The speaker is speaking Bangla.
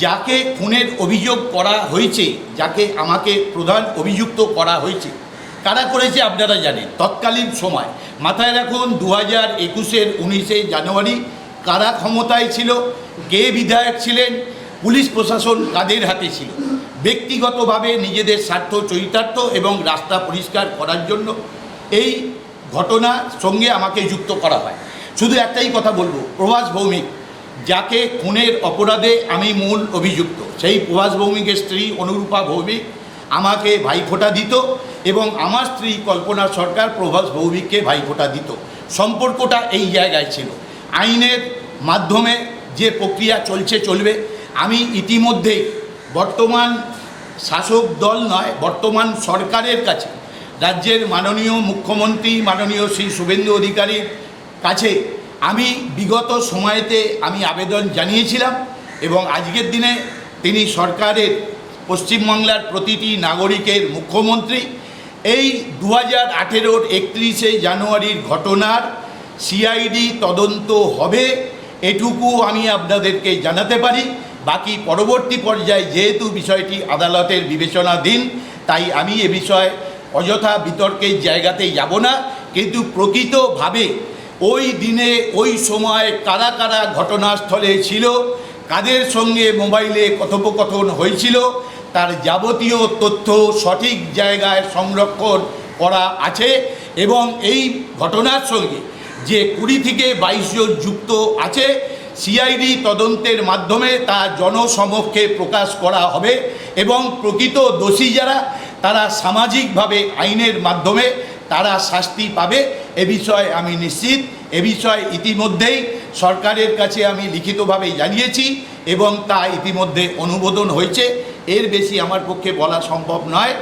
যাকে খুনের অভিযোগ করা হয়েছে, যাকে আমাকে প্রধান অভিযুক্ত করা হয়েছে, কারা করেছে আপনারা জানেন। তৎকালীন সময় মাথায় রাখুন 2021-এর 19শে জানুয়ারি কারা ক্ষমতায় ছিল, কে বিধায়ক ছিলেন, পুলিশ প্রশাসন কাদের হাতে ছিল। ব্যক্তিগতভাবে নিজেদের স্বার্থ চরিতার্থ এবং রাস্তা পরিষ্কার করার জন্য এই ঘটনার সঙ্গে আমাকে যুক্ত করা হয়। শুধু একটাই কথা বলবো, প্রভাস ভৌমিক যাকে খুনের অপরাধে আমি মূল অভিযুক্ত, সেই প্রভাস ভৌমিকের স্ত্রী অনুরূপা ভৌমিক আমাকে ভাইফোঁটা দিত এবং আমার স্ত্রী কল্পনা সরকার প্রভাস ভৌমিককে ভাইফোঁটা দিত। সম্পর্কটা এই জায়গায় ছিল। আইনের মাধ্যমে যে প্রক্রিয়া চলবে। আমি ইতিমধ্যেই বর্তমান শাসক দল নয়, বর্তমান সরকারের কাছে, রাজ্যের মাননীয় মুখ্যমন্ত্রী মাননীয় শ্রী শুভেন্দু অধিকারীর কাছে আমি বিগত সময়েতে আমি আবেদন জানিয়েছিলাম এবং আজকের দিনে তিনি সরকারের পশ্চিমবাংলার প্রতিটি নাগরিকের মুখ্যমন্ত্রী। এই 2018-র 31শে জানুয়ারির ঘটনার সিআইডি তদন্ত হবে, এটুকু আমি আপনাদেরকে জানাতে পারি। বাকি পরবর্তী পর্যায়ে যেহেতু বিষয়টি আদালতের বিবেচনাধীন, তাই আমি এ বিষয়ে অযথা বিতর্কের জায়গাতেই যাব না। কিন্তু প্রকৃতভাবে ওই দিনে ওই সময় কারা কারা ঘটনাস্থলে ছিল, কাদের সঙ্গে মোবাইলে কথোপকথন হয়েছিল, তার যাবতীয় তথ্য সঠিক জায়গায় সংরক্ষণ করা আছে এবং এই ঘটনার সঙ্গে যে 20 থেকে 22 জন যুক্ত আছে, সিআইডি তদন্তের মাধ্যমে তা জনসমক্ষে প্রকাশ করা হবে এবং প্রকৃত দোষী যারা তারা সামাজিকভাবে আইনের মাধ্যমে তারা শাস্তি পাবে, এ বিষয়ে আমি নিশ্চিত। এ বিষয়ে ইতিমধ্যেই সরকারের কাছে আমি লিখিতভাবে জানিয়েছি এবং তা ইতিমধ্যে অনুমোদন হয়েছে। এর বেশি আমার পক্ষে বলা সম্ভব নয়।